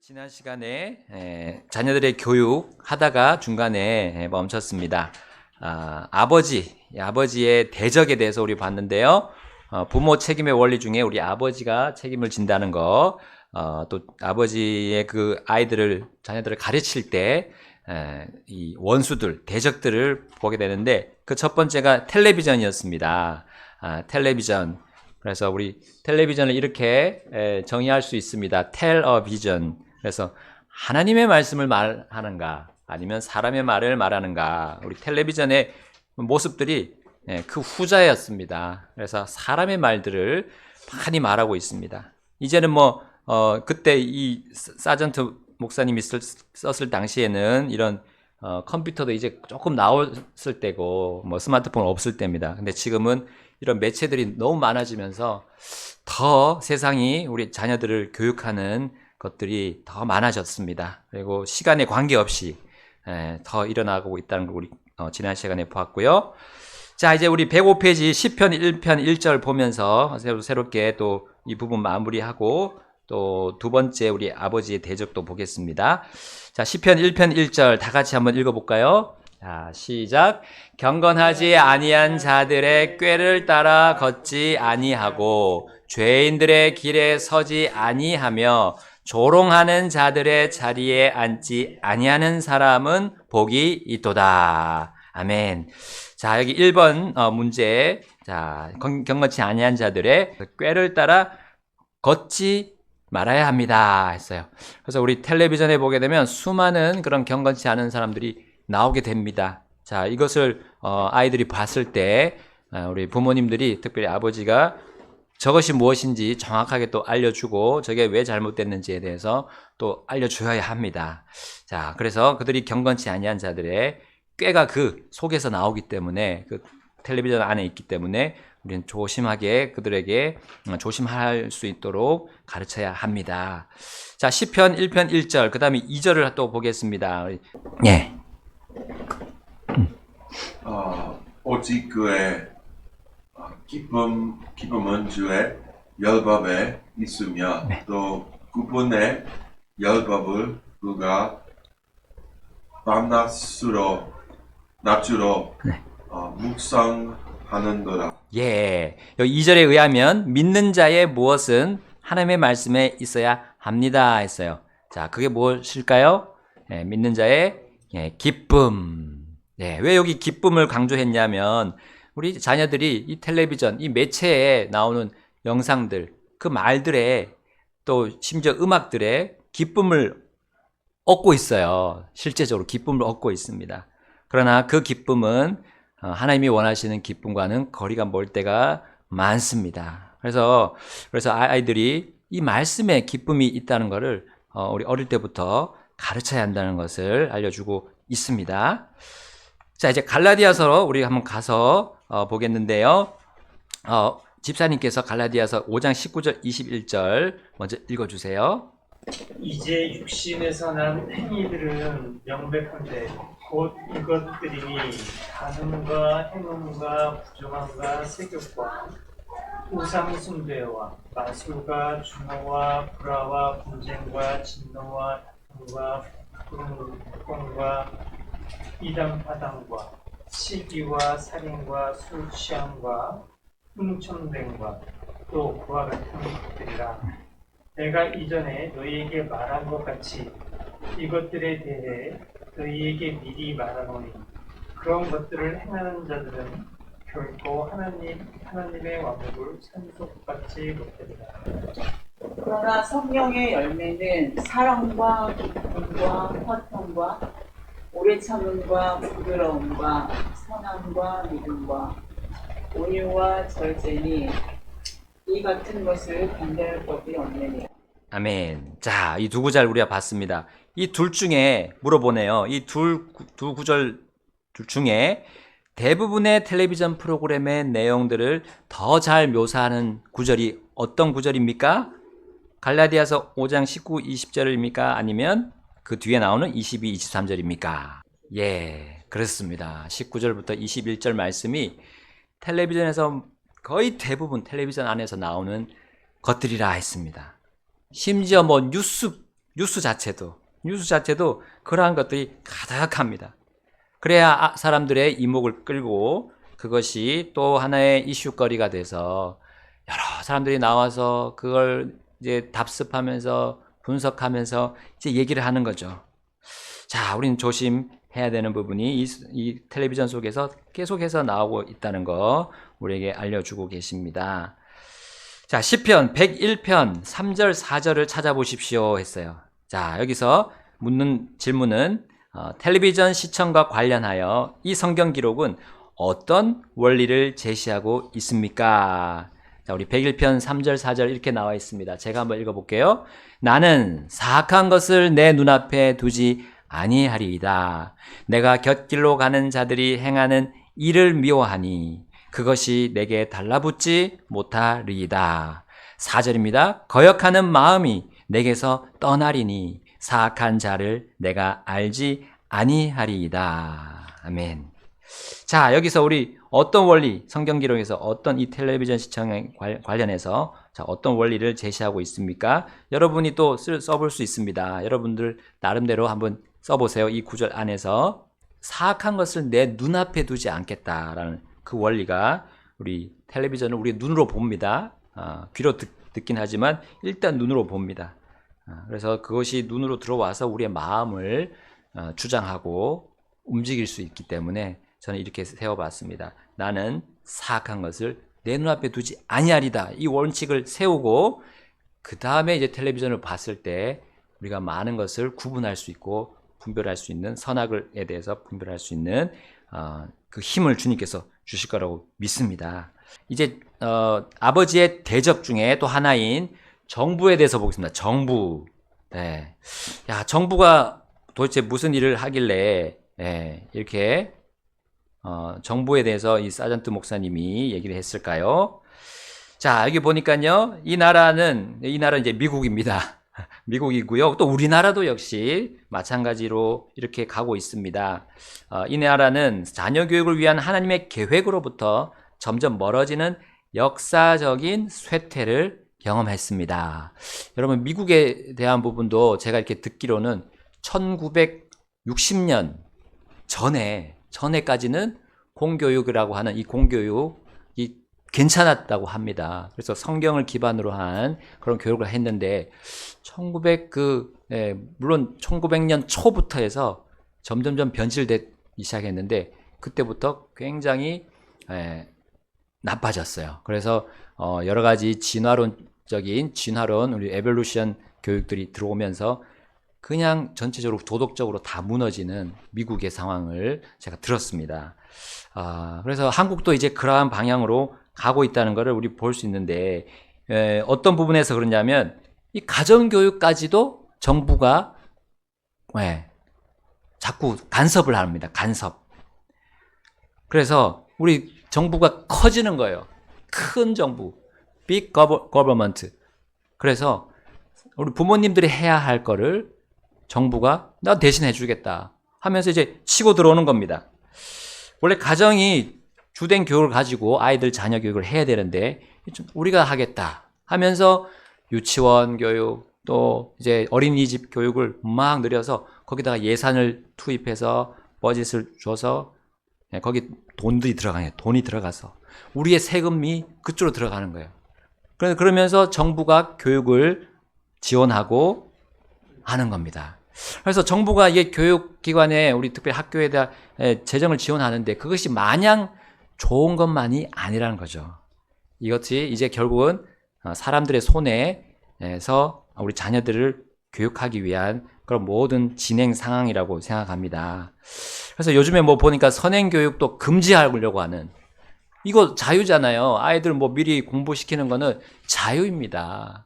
지난 시간에 자녀들의 교육 하다가 중간에 멈췄습니다. 아버지의 대적에 대해서 우리 봤는데요. 부모 책임의 원리 중에 우리 아버지가 책임을 진다는 거, 또 아버지의 그 자녀들을 가르칠 때 이 원수들, 대적들을 보게 되는데 그 첫 번째가 텔레비전이었습니다. 텔레비전. 그래서 우리 텔레비전을 이렇게 정의할 수 있습니다. 텔어비전. 그래서 하나님의 말씀을 말하는가 아니면 사람의 말을 말하는가. 우리 텔레비전의 모습들이 그 후자였습니다. 그래서 사람의 말들을 많이 말하고 있습니다. 이제는 그때 이 사전트 목사님이 썼을 당시에는 이런 컴퓨터도 이제 조금 나왔을 때고 스마트폰 없을 때입니다. 근데 지금은 이런 매체들이 너무 많아지면서 더 세상이 우리 자녀들을 교육하는 것들이 더 많아졌습니다. 그리고 시간에 관계없이 더 일어나고 있다는 걸 우리 지난 시간에 보았고요. 자, 이제 우리 105페이지 10편 1편 1절 보면서 새롭게 또 이 부분 마무리하고 또 두 번째 우리 아버지의 대적도 보겠습니다. 자, 10편 1편 1절 다 같이 한번 읽어볼까요? 자, 시작. 경건하지 아니한 자들의 꾀를 따라 걷지 아니하고 죄인들의 길에 서지 아니하며 조롱하는 자들의 자리에 앉지 아니하는 사람은 복이 있도다. 아멘. 자, 여기 1번 문제. 자, 경건치 아니한 자들의 꾀를 따라 걷지 말아야 합니다 했어요. 그래서 우리 텔레비전에 보게 되면 수많은 그런 경건치 않은 사람들이 나오게 됩니다. 자, 이것을 아이들이 봤을 때 우리 부모님들이 특별히 아버지가 저것이 무엇인지 정확하게 또 알려주고 저게 왜 잘못됐는지에 대해서 또 알려줘야 합니다. 자, 그래서 그들이 경건치 아니한 자들의 꾀가 그 속에서 나오기 때문에 그 텔레비전 안에 있기 때문에 우리는 조심하게 그들에게 조심할 수 있도록 가르쳐야 합니다. 자, 시편 1편 1절 그 다음에 2절을 또 보겠습니다. 예. 오직 그의 기쁨은 주의 율법에 있으며 네. 또 그분의 율법을 그가 밤낮으로 네. 묵상하는도다. 예. 여기 2절에 의하면 믿는 자의 무엇은 하나님의 말씀에 있어야 합니다 했어요. 자, 그게 무엇일까요? 믿는 자의 기쁨. 왜 여기 기쁨을 강조했냐면 우리 자녀들이 이 텔레비전, 이 매체에 나오는 영상들, 그 말들에 또 심지어 음악들에 기쁨을 얻고 있어요. 실제적으로 기쁨을 얻고 있습니다. 그러나 그 기쁨은 하나님이 원하시는 기쁨과는 거리가 멀 때가 많습니다. 그래서 아이들이 이 말씀에 기쁨이 있다는 것을 우리 어릴 때부터 가르쳐야 한다는 것을 알려주고 있습니다. 자, 이제 갈라디아서로 우리 한번 가서 보겠는데요. 집사님께서 갈라디아서 5장 19절 21절 먼저 읽어주세요. 이제 육신에서 난 행위들은 명백한데 곧 이것들이 간음과 행음과 부정함과 세욕과 우상 숭배와 마술과 중어와 불화와 분쟁과 진노와 다툼과 부끄러움과 이단파당과 시기와 살인과 술 취함과 훔쳐냄과 또 그와 같은 것들이라. 내가 이전에 너희에게 말한 것 같이 이것들에 대해 너희에게 미리 말하노니 그런 것들을 행하는 자들은 결코 하나님의 왕국을 상속받지 못하리라. 그러나 성령의 열매는 사랑과 기쁨과 화평과 오래 참음과 부드러움과 선함과 믿음과 온유와 절제니 이 같은 것을 반대할 법이 없느니라. 아멘. 자, 이 두 구절 우리가 봤습니다. 이 둘 중에 물어보네요. 이 두 구절 중에 대부분의 텔레비전 프로그램의 내용들을 더 잘 묘사하는 구절이 어떤 구절입니까? 갈라디아서 5장 19, 20절입니까? 아니면 그 뒤에 나오는 22, 23절입니까? 예, 그렇습니다. 19절부터 21절 말씀이 텔레비전에서 거의 대부분 텔레비전 안에서 나오는 것들이라 했습니다. 심지어 뉴스 자체도 그러한 것들이 가득합니다. 그래야 사람들의 이목을 끌고 그것이 또 하나의 이슈거리가 돼서 여러 사람들이 나와서 그걸 이제 답습하면서 분석하면서 이제 얘기를 하는 거죠. 자, 우리는 조심해야 되는 부분이 이 텔레비전 속에서 계속해서 나오고 있다는 거 우리에게 알려주고 계십니다. 자, 시편 101편 3절 4절을 찾아보십시오 했어요. 자, 여기서 묻는 질문은 텔레비전 시청과 관련하여 이 성경 기록은 어떤 원리를 제시하고 있습니까? 자, 우리 101편 3절 4절 이렇게 나와 있습니다. 제가 한번 읽어볼게요. 나는 사악한 것을 내 눈앞에 두지 아니하리이다. 내가 곁길로 가는 자들이 행하는 일을 미워하니 그것이 내게 달라붙지 못하리이다. 4절입니다. 거역하는 마음이 내게서 떠나리니 사악한 자를 내가 알지 아니하리이다. 아멘. 자, 여기서 우리 어떤 원리, 성경 기록에서 어떤 이 텔레비전 시청에 관련해서 자, 어떤 원리를 제시하고 있습니까? 여러분이 또 써볼 수 있습니다. 여러분들 나름대로 한번 써보세요. 이 구절 안에서 사악한 것을 내 눈앞에 두지 않겠다라는 그 원리가 우리 텔레비전을 우리 눈으로 봅니다. 귀로 듣긴 하지만 일단 눈으로 봅니다. 그래서 그것이 눈으로 들어와서 우리의 마음을 주장하고 움직일 수 있기 때문에 저는 이렇게 세워봤습니다. 나는 사악한 것을 내 눈앞에 두지 아니하리다. 이 원칙을 세우고 그 다음에 이제 텔레비전을 봤을 때 우리가 많은 것을 구분할 수 있고 분별할 수 있는 선악에 대해서 분별할 수 있는 그 힘을 주님께서 주실 거라고 믿습니다. 이제 아버지의 대적 중에 또 하나인 정부에 대해서 보겠습니다. 정부. 네. 야, 정부가 도대체 무슨 일을 하길래 이렇게 정부에 대해서 이 사전트 목사님이 얘기를 했을까요? 자, 여기 보니까요. 이 나라는 이제 미국입니다. 미국이고요. 또 우리나라도 역시 마찬가지로 이렇게 가고 있습니다. 이 나라는 자녀 교육을 위한 하나님의 계획으로부터 점점 멀어지는 역사적인 쇠퇴를 경험했습니다. 여러분, 미국에 대한 부분도 제가 이렇게 듣기로는 1960년 전에까지는 공교육이라고 하는 이 공교육이 괜찮았다고 합니다. 그래서 성경을 기반으로 한 그런 교육을 했는데 물론 1900년 초부터 해서 점점점 변질되기 시작했는데 그때부터 굉장히 나빠졌어요. 그래서 여러 가지 진화론 우리 에볼루션 교육들이 들어오면서 그냥 전체적으로 도덕적으로 다 무너지는 미국의 상황을 제가 들었습니다. 그래서 한국도 이제 그러한 방향으로 가고 있다는 것을 우리 볼 수 있는데 어떤 부분에서 그러냐면 이 가정교육까지도 정부가 자꾸 간섭을 합니다. 간섭. 그래서 우리 정부가 커지는 거예요. 큰 정부, big government. 그래서 우리 부모님들이 해야 할 거를 정부가 나 대신 해주겠다 하면서 이제 치고 들어오는 겁니다. 원래 가정이 주된 교육을 가지고 아이들 자녀 교육을 해야 되는데 우리가 하겠다 하면서 유치원 교육 또 이제 어린이집 교육을 막 늘려서 거기다가 예산을 투입해서 버짓을 줘서 거기 돈이 들어가서 우리의 세금이 그쪽으로 들어가는 거예요. 그러면서 정부가 교육을 지원하고 하는 겁니다. 그래서 정부가 이게 교육기관에 우리 특별히 학교에 대한 재정을 지원하는데 그것이 마냥 좋은 것만이 아니라는 거죠. 이것이 이제 결국은 사람들의 손에서 우리 자녀들을 교육하기 위한 그런 모든 진행 상황이라고 생각합니다. 그래서 요즘에 보니까 선행교육도 금지하려고 하는 이거 자유잖아요. 아이들 미리 공부시키는 거는 자유입니다.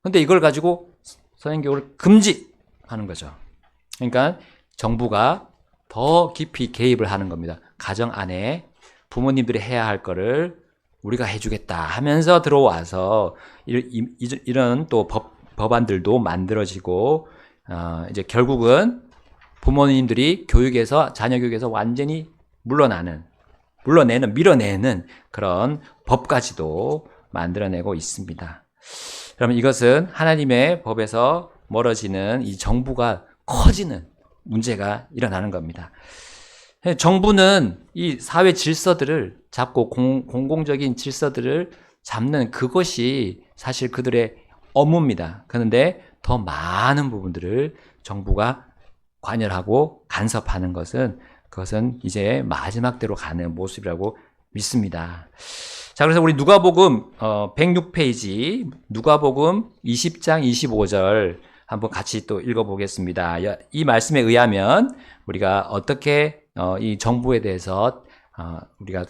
근데 이걸 가지고 선행교육을 금지하는 거죠. 그러니까 정부가 더 깊이 개입을 하는 겁니다. 가정 안에 부모님들이 해야 할 거를 우리가 해주겠다 하면서 들어와서 이런 또 법안들도 만들어지고 이제 결국은 부모님들이 자녀 교육에서 완전히 밀어내는 그런 법까지도 만들어내고 있습니다. 그러면 이것은 하나님의 법에서 멀어지는 이 정부가 커지는 문제가 일어나는 겁니다. 정부는 이 사회 질서들을 잡고 공공적인 질서들을 잡는 그것이 사실 그들의 업무입니다. 그런데 더 많은 부분들을 정부가 관여하고 간섭하는 그것은 이제 마지막 때로 가는 모습이라고 믿습니다. 자, 그래서 우리 누가복음 106페이지 누가복음 20장 25절 한번 같이 또 읽어보겠습니다. 이 말씀에 의하면 우리가 어떻게 이 정부에 대해서 우리가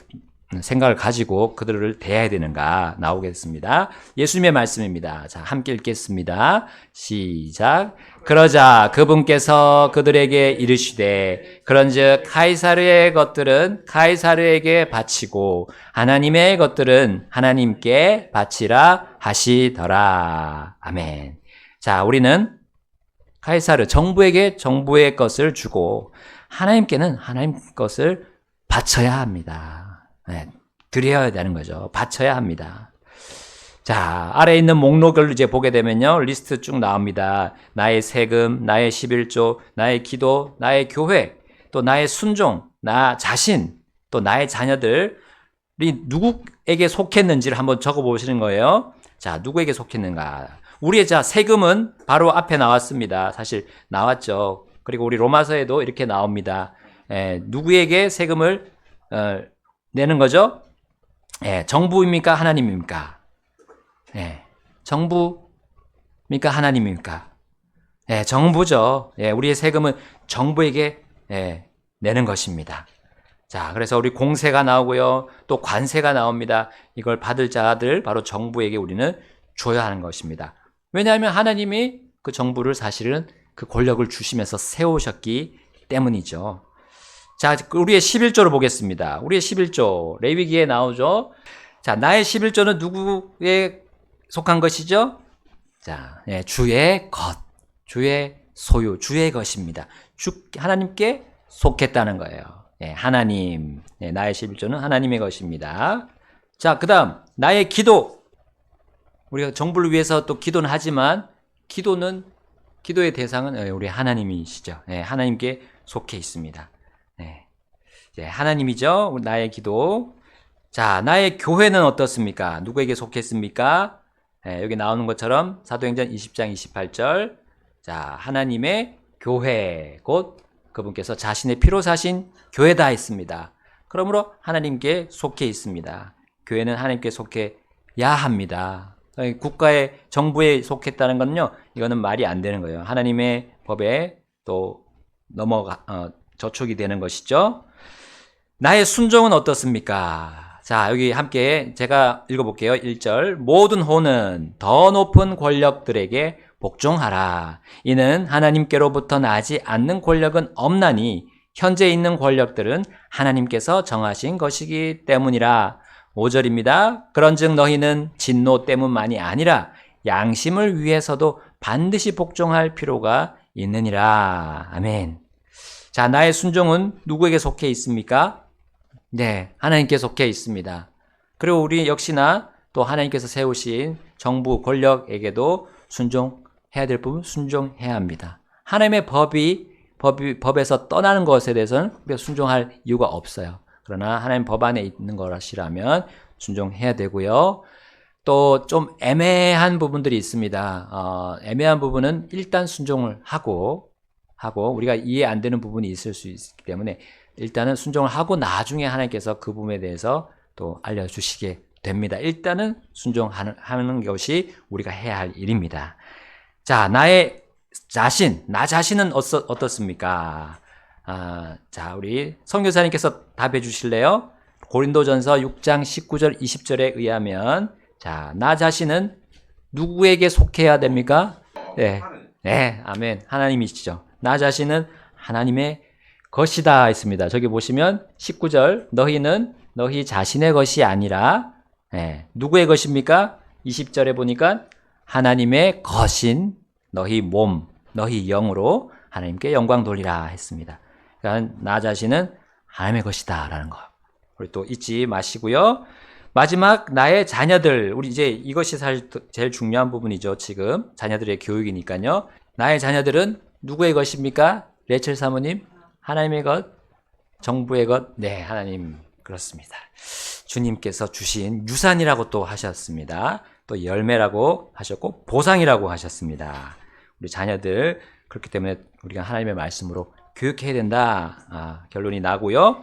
생각을 가지고 그들을 대해야 되는가 나오겠습니다. 예수님의 말씀입니다. 자, 함께 읽겠습니다. 시작. 그러자 그분께서 그들에게 이르시되 그런즉 카이사르의 것들은 카이사르에게 바치고 하나님의 것들은 하나님께 바치라 하시더라. 아멘. 자, 우리는 카이사르 정부에게 정부의 것을 주고 하나님께는 하나님 것을 바쳐야 합니다. 네, 드려야 되는 거죠. 바쳐야 합니다. 자, 아래에 있는 목록을 이제 보게 되면요. 리스트 쭉 나옵니다. 나의 세금, 나의 11조, 나의 기도, 나의 교회, 또 나의 순종, 나 자신, 또 나의 자녀들이 누구에게 속했는지를 한번 적어 보시는 거예요. 자, 누구에게 속했는가? 우리의 세금은 바로 앞에 나왔습니다. 사실 나왔죠. 그리고 우리 로마서에도 이렇게 나옵니다. 누구에게 세금을 내는 거죠? 정부입니까? 하나님입니까? 정부입니까? 하나님입니까? 정부죠. 우리의 세금은 정부에게 내는 것입니다. 자, 그래서 우리 공세가 나오고요. 또 관세가 나옵니다. 이걸 받을 자들 바로 정부에게 우리는 줘야 하는 것입니다. 왜냐하면 하나님이 그 정부를 사실은 그 권력을 주시면서 세우셨기 때문이죠. 자, 우리의 11조를 보겠습니다. 우리의 11조, 레위기에 나오죠. 자, 나의 11조는 누구에 속한 것이죠? 자, 주의 것, 주의 소유, 주의 것입니다. 하나님께 속했다는 거예요. 하나님, 나의 11조는 하나님의 것입니다. 자, 그 다음, 나의 기도. 우리가 정부를 위해서 또 기도는 하지만, 기도의 대상은 우리 하나님이시죠. 하나님께 속해 있습니다. 하나님이죠. 나의 기도. 자, 나의 교회는 어떻습니까? 누구에게 속했습니까? 여기 나오는 것처럼 사도행전 20장 28절. 자, 하나님의 교회, 곧 그분께서 자신의 피로 사신 교회다 했습니다. 그러므로 하나님께 속해 있습니다. 교회는 하나님께 속해야 합니다. 국가의 정부에 속했다는 것은요, 이거는 말이 안 되는 거예요. 하나님의 법에 또 저촉이 되는 것이죠. 나의 순종은 어떻습니까? 자, 여기 함께 제가 읽어볼게요. 1절. 모든 호는 더 높은 권력들에게 복종하라. 이는 하나님께로부터 나지 않는 권력은 없나니 현재 있는 권력들은 하나님께서 정하신 것이기 때문이라. 5절입니다. 그런즉 너희는 진노 때문만이 아니라 양심을 위해서도 반드시 복종할 필요가 있느니라. 아멘. 자, 나의 순종은 누구에게 속해 있습니까? 하나님께 속해 있습니다. 그리고 우리 역시나 또 하나님께서 세우신 정부 권력에게도 순종해야 될 부분 순종해야 합니다. 하나님의 법에서 떠나는 것에 대해서는 우리가 순종할 이유가 없어요. 그러나 하나님 법 안에 있는 것이라면 순종해야 되고요. 또 좀 애매한 부분들이 있습니다. 애매한 부분은 일단 순종을 하고 우리가 이해 안 되는 부분이 있을 수 있기 때문에 일단은 순종을 하고 나중에 하나님께서 그 부분에 대해서 또 알려주시게 됩니다. 일단은 순종하는 것이 우리가 해야 할 일입니다. 자, 나 자신은 어떻습니까? 자, 우리 선교사님께서 답해 주실래요? 고린도전서 6장 19절 20절에 의하면 자, 나 자신은 누구에게 속해야 됩니까? 아멘. 하나님이시죠. 나 자신은 하나님의 것이다 했습니다. 저기 보시면 19절 너희는 너희 자신의 것이 아니라 누구의 것입니까? 20절에 보니까 하나님의 것인 너희 몸, 너희 영으로 하나님께 영광 돌리라 했습니다. 그러니까 나 자신은 하나님의 것이다 라는 거 우리 또 잊지 마시고요. 마지막 나의 자녀들, 우리 이제 이것이 사실 제일 중요한 부분이죠. 지금 자녀들의 교육이니까요. 나의 자녀들은 누구의 것입니까? 레첼 사모님, 하나님의 것, 정부의 것, 네, 하나님 그렇습니다. 주님께서 주신 유산이라고 또 하셨습니다. 또 열매라고 하셨고 보상이라고 하셨습니다. 우리 자녀들 그렇기 때문에 우리가 하나님의 말씀으로 교육해야 된다. 결론이 나고요.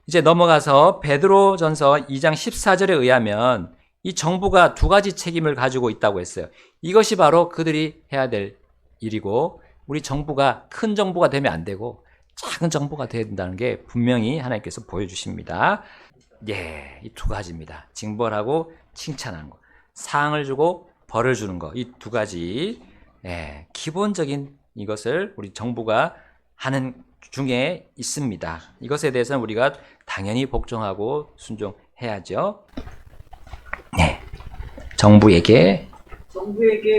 이제 넘어가서 베드로전서 2장 14절에 의하면 이 정부가 두 가지 책임을 가지고 있다고 했어요. 이것이 바로 그들이 해야 될 일이고 우리 정부가 큰 정부가 되면 안 되고 작은 정부가 돼야 된다는 게 분명히 하나님께서 보여주십니다. 예, 이 두 가지입니다. 징벌하고 칭찬하는 거. 상을 주고 벌을 주는 거. 이 두 가지 기본적인 이것을 우리 정부가 하는 중에 있습니다. 이것에 대해서는 우리가 당연히 복종하고 순종해야죠. 네, 정부에게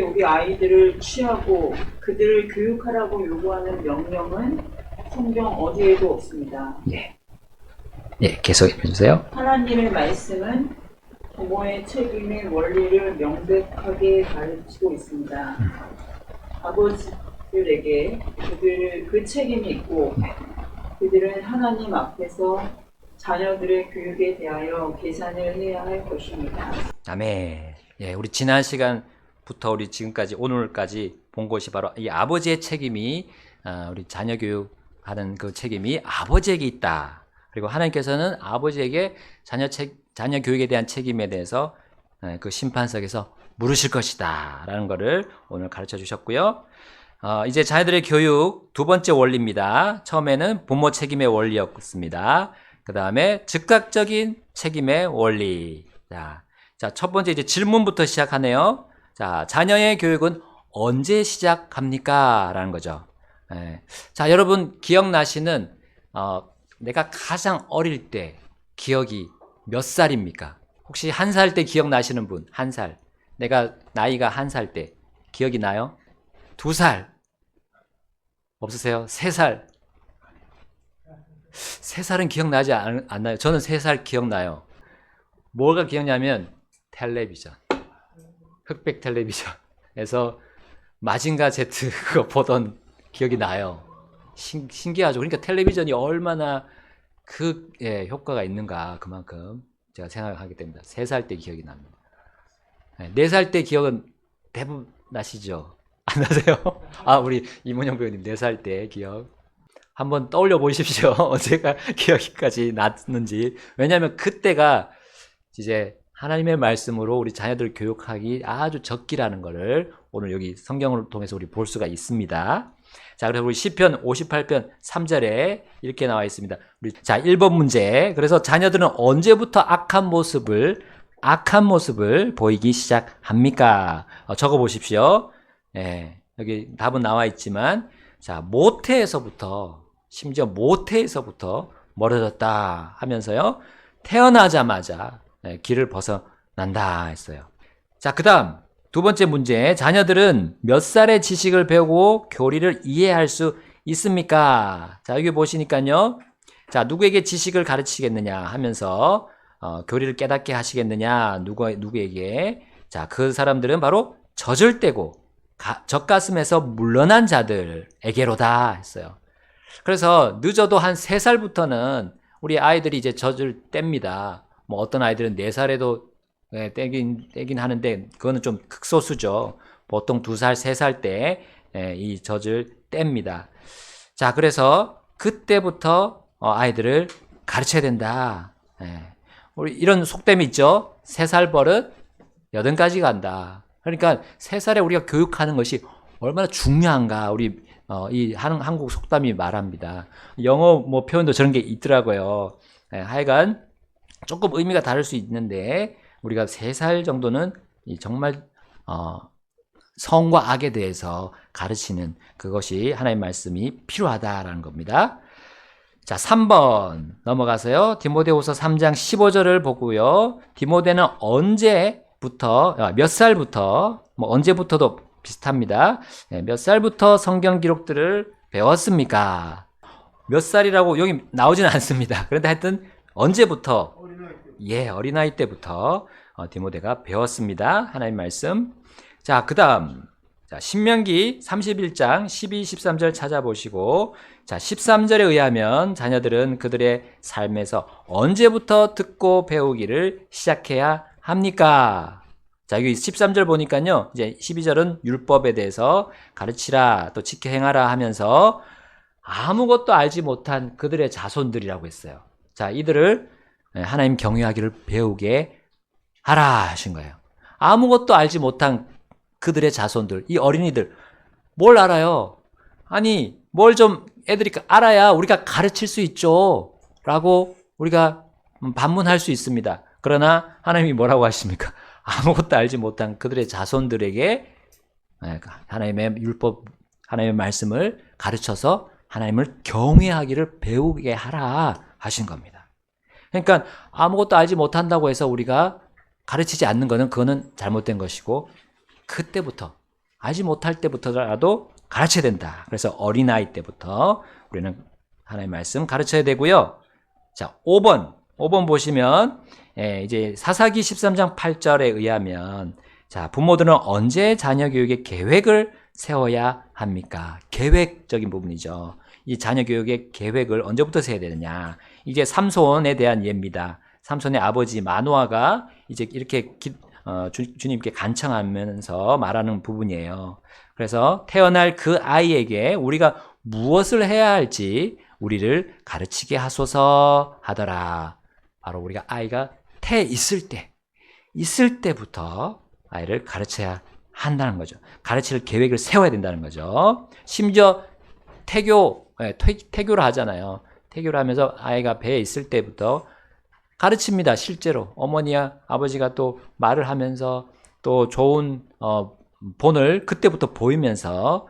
우리 아이들을 취하고 그들을 교육하라고 요구하는 명령은 성경 어디에도 없습니다. 계속 해주세요. 하나님의 말씀은 부모의 책임의 원리를 명백하게 가르치고 있습니다. 아버지들에게 그 책임이 있고 그들은 하나님 앞에서 자녀들의 교육에 대하여 계산을 해야 할 것입니다. 아멘. 우리 지난 시간부터 우리 지금까지 오늘까지 본 것이 바로 이 아버지의 책임이 우리 자녀 교육하는 그 책임이 아버지에게 있다. 그리고 하나님께서는 아버지에게 자녀 교육에 대한 책임에 대해서 그 심판석에서 물으실 것이다 라는 것을 오늘 가르쳐 주셨고요. 이제 자녀들의 교육 두 번째 원리입니다. 처음에는 부모 책임의 원리였습니다. 그 다음에 즉각적인 책임의 원리. 자, 첫 번째 이제 질문부터 시작하네요. 자, 자녀의 교육은 언제 시작합니까? 라는 거죠. 자, 여러분 기억나시는 내가 가장 어릴 때 기억이 몇 살입니까? 혹시 1살 때 기억나시는 분? 1살. 내가 나이가 1살 때 기억이 나요? 2살. 없으세요? 3살. 3살은 기억나지 않나요? 저는 3살 기억나요. 뭐가 기억나면 텔레비전. 흑백 텔레비전에서 마징가 제트 그거 보던 기억이 나요. 신기하죠. 그러니까 텔레비전이 얼마나 효과가 있는가 그만큼 제가 생각하게 됩니다. 3살 때 기억이 납니다. 4살 때 기억은 대부분 나시죠? 안 나세요? 우리 이문영 배우님 4살 때 기억 한번 떠올려 보십시오. 언제가 기억까지 났는지. 왜냐하면 그때가 이제 하나님의 말씀으로 우리 자녀들 교육하기 아주 적기라는 것을 오늘 여기 성경을 통해서 우리 볼 수가 있습니다. 자, 그래서 우리 시편 58편 3절에 이렇게 나와 있습니다. 자, 1번 문제. 그래서 자녀들은 언제부터 악한 모습을 보이기 시작합니까? 적어 보십시오. 여기 답은 나와 있지만, 자, 심지어 모태에서부터 멀어졌다 하면서요, 태어나자마자 길을 벗어난다 했어요. 자, 그 다음 두 번째 문제. 자녀들은 몇 살에 지식을 배우고 교리를 이해할 수 있습니까? 자, 여기 보시니까요. 자, 누구에게 지식을 가르치겠느냐 하면서 교리를 깨닫게 하시겠느냐? 누구에게? 자, 그 사람들은 바로 젖을 떼고 젖가슴에서 물러난 자들에게로다 했어요. 그래서 늦어도 한 3살부터는 우리 아이들이 이제 젖을 뗍니다. 뭐 어떤 아이들은 4살에도 떼긴 하는데 그거는 좀 극소수죠. 보통 2살, 3살 때 이 젖을 뗍니다. 자, 그래서 그때부터 아이들을 가르쳐야 된다. 우리 이런 속담이 있죠. 3살 버릇 80가지 간다. 그러니까 3살에 우리가 교육하는 것이 얼마나 중요한가. 우리 이 한국 속담이 말합니다. 영어 표현도 저런 게 있더라고요. 하여간 조금 의미가 다를 수 있는데 우리가 3살 정도는 정말 성과 악에 대해서 가르치는 그것이 하나님의 말씀이 필요하다라는 겁니다. 자, 3번 넘어가서요. 디모데후서 3장 15절을 보고요. 디모데는 언제부터 몇 살부터 언제부터도 비슷합니다. 몇 살부터 성경 기록들을 배웠습니까? 몇 살이라고 여기 나오지는 않습니다. 그런데 하여튼 언제부터? 어린아이 때부터 디모데가 배웠습니다. 하나님 말씀. 자, 그 다음. 자, 신명기 31장 12, 13절 찾아보시고, 자, 13절에 의하면 자녀들은 그들의 삶에서 언제부터 듣고 배우기를 시작해야 합니까? 자, 여기 13절 보니까요, 이제 12절은 율법에 대해서 가르치라, 또 지켜 행하라 하면서 아무것도 알지 못한 그들의 자손들이라고 했어요. 자, 이들을 하나님 경외하기를 배우게 하라 하신 거예요. 아무것도 알지 못한 그들의 자손들, 이 어린이들, 뭘 알아요? 아니, 뭘 좀 애들이 알아야 우리가 가르칠 수 있죠. 라고 우리가 반문할 수 있습니다. 그러나 하나님이 뭐라고 하십니까? 아무것도 알지 못한 그들의 자손들에게 하나님의 율법, 하나님의 말씀을 가르쳐서 하나님을 경외하기를 배우게 하라 하신 겁니다. 그러니까 아무것도 알지 못한다고 해서 우리가 가르치지 않는 것은 그거는 잘못된 것이고, 그때부터 알지 못할 때부터라도 가르쳐야 된다. 그래서 어린아이 때부터 우리는 하나님의 말씀 가르쳐야 되고요. 자, 5번 보시면 이제 사사기 13장 8절에 의하면, 자, 부모들은 언제 자녀 교육의 계획을 세워야 합니까? 계획적인 부분이죠. 이 자녀 교육의 계획을 언제부터 세워야 되느냐. 이제 삼손에 대한 예입니다. 삼손의 아버지 마노아가 이제 이렇게 주님께 간청하면서 말하는 부분이에요. 그래서 태어날 그 아이에게 우리가 무엇을 해야 할지 우리를 가르치게 하소서 하더라. 바로 우리가 아이가 있을 때부터 아이를 가르쳐야 한다는 거죠. 가르칠 계획을 세워야 된다는 거죠. 심지어 태교를 하잖아요. 태교를 하면서 아이가 배에 있을 때부터 가르칩니다. 실제로 어머니와 아버지가 또 말을 하면서 또 좋은 본을 그때부터 보이면서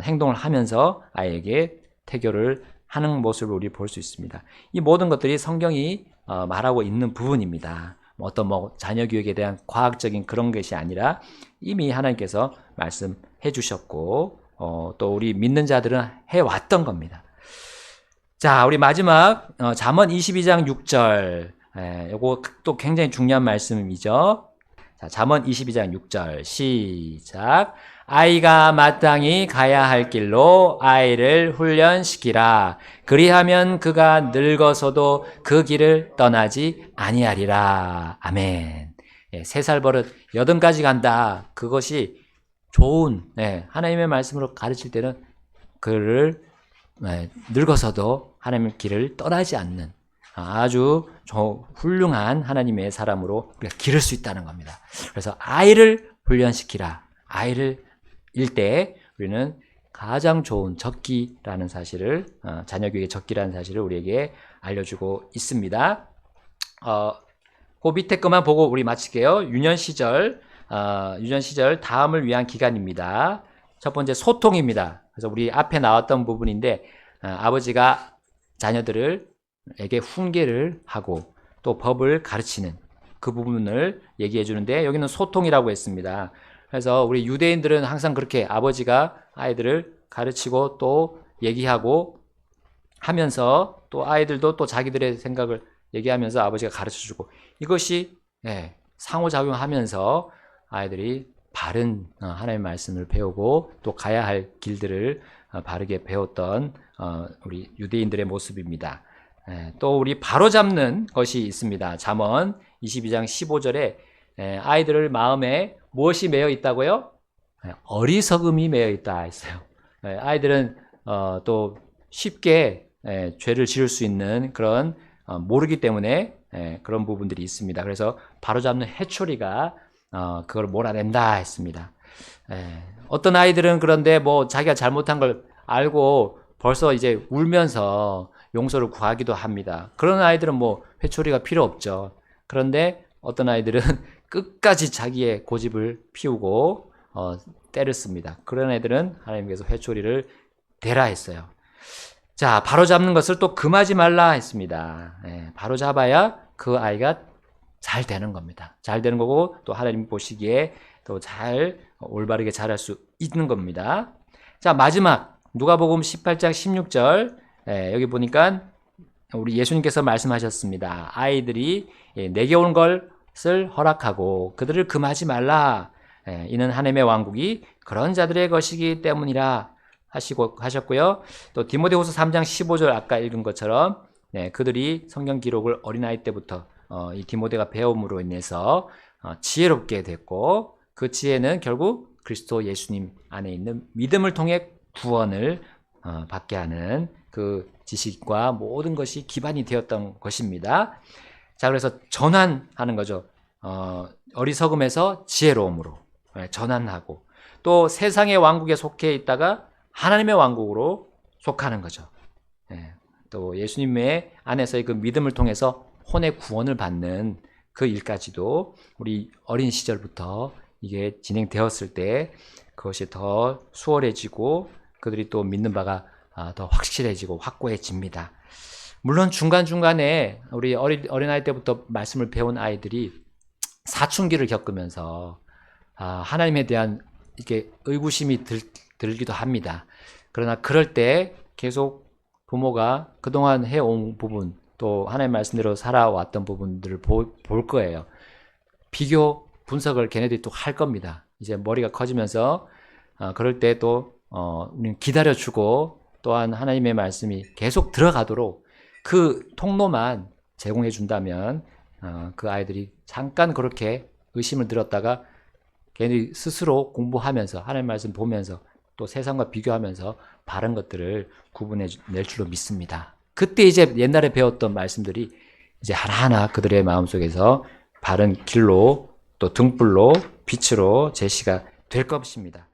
행동을 하면서 아이에게 태교를 하는 모습을 우리 볼 수 있습니다. 이 모든 것들이 성경이 말하고 있는 부분입니다. 어떤 자녀 교육에 대한 과학적인 그런 것이 아니라 이미 하나님께서 말씀해 주셨고 또 우리 믿는 자들은 해왔던 겁니다. 자, 우리 마지막 잠언 22장 6절, 요거 또 굉장히 중요한 말씀이죠. 자, 잠언 22장 6절 시작. 아이가 마땅히 가야 할 길로 아이를 훈련시키라. 그리하면 그가 늙어서도 그 길을 떠나지 아니하리라. 아멘. 3살 버릇 80까지 간다. 그것이 좋은, 하나님의 말씀으로 가르칠 때는 그를 늙어서도 하나님의 길을 떠나지 않는 아주 훌륭한 하나님의 사람으로 우리가 기를 수 있다는 겁니다. 그래서 아이를 훈련시키라. 아이를 일 때 우리는 가장 좋은 적기라는 사실을, 자녀 교육의 적기라는 사실을 우리에게 알려주고 있습니다. 그 밑에 것만 보고 우리 마칠게요. 유년 시절 다음을 위한 기간입니다. 첫 번째 소통입니다. 그래서 우리 앞에 나왔던 부분인데, 아버지가 자녀들에게 훈계를 하고 또 법을 가르치는 그 부분을 얘기해 주는데, 여기는 소통이라고 했습니다. 그래서 우리 유대인들은 항상 그렇게 아버지가 아이들을 가르치고 또 얘기하고 하면서 또 아이들도 또 자기들의 생각을 얘기하면서 아버지가 가르쳐주고, 이것이 상호작용하면서 아이들이 바른 하나님의 말씀을 배우고 또 가야 할 길들을 바르게 배웠던 우리 유대인들의 모습입니다. 또 우리 바로잡는 것이 있습니다. 잠언 22장 15절에 아이들을 마음에 무엇이 매여 있다고요? 어리석음이 매여 있다 했어요. 아이들은 또 쉽게 죄를 지을 수 있는 그런 모르기 때문에 그런 부분들이 있습니다. 그래서 바로잡는 해초리가 그걸 몰아낸다 했습니다. 어떤 아이들은 그런데 자기가 잘못한 걸 알고 벌써 이제 울면서 용서를 구하기도 합니다. 그런 아이들은 회초리가 필요 없죠. 그런데 어떤 아이들은 끝까지 자기의 고집을 피우고 때를 씁니다. 그런 애들은 하나님께서 회초리를 대라 했어요. 자, 바로잡는 것을 또 금하지 말라 했습니다. 바로잡아야 그 아이가 잘 되는 겁니다. 잘 되는 거고 또 하나님 보시기에 또 잘 올바르게 자랄 수 있는 겁니다. 자, 마지막 누가복음 18장 16절, 여기 보니까 우리 예수님께서 말씀하셨습니다. 아이들이 내게 온 것을 허락하고 그들을 금하지 말라. 이는 하나님의 왕국이 그런 자들의 것이기 때문이라 하셨고요. 또 디모데후서 3장 15절 아까 읽은 것처럼 네, 그들이 성경 기록을 어린아이 때부터 이 디모데가 배움으로 인해서 지혜롭게 됐고 그 지혜는 결국 그리스도 예수님 안에 있는 믿음을 통해 구원을 받게 하는 그 지식과 모든 것이 기반이 되었던 것입니다. 자, 그래서 전환하는 거죠. 어리석음에서 지혜로움으로 전환하고 또 세상의 왕국에 속해 있다가 하나님의 왕국으로 속하는 거죠. 또 예수님의 안에서의 그 믿음을 통해서 혼의 구원을 받는 그 일까지도 우리 어린 시절부터 이게 진행되었을 때 그것이 더 수월해지고 그들이 또 믿는 바가 더 확실해지고 확고해집니다. 물론 중간중간에 우리 어린아이 때부터 말씀을 배운 아이들이 사춘기를 겪으면서 하나님에 대한 이렇게 의구심이 들기도 합니다. 그러나 그럴 때 계속 부모가 그동안 해온 부분 또 하나님의 말씀대로 살아왔던 부분들을 볼 거예요. 비교 분석을 걔네들이 또 할 겁니다. 이제 머리가 커지면서 그럴 때 또 우리는 기다려주고 또한 하나님의 말씀이 계속 들어가도록 그 통로만 제공해 준다면 그 아이들이 잠깐 그렇게 의심을 들었다가 걔네들이 스스로 공부하면서 하나님의 말씀 보면서 또 세상과 비교하면서 바른 것들을 구분해 낼 줄로 믿습니다. 그때 이제 옛날에 배웠던 말씀들이 이제 하나하나 그들의 마음속에서 바른 길로 또 등불로 빛으로 제시가 될 것입니다.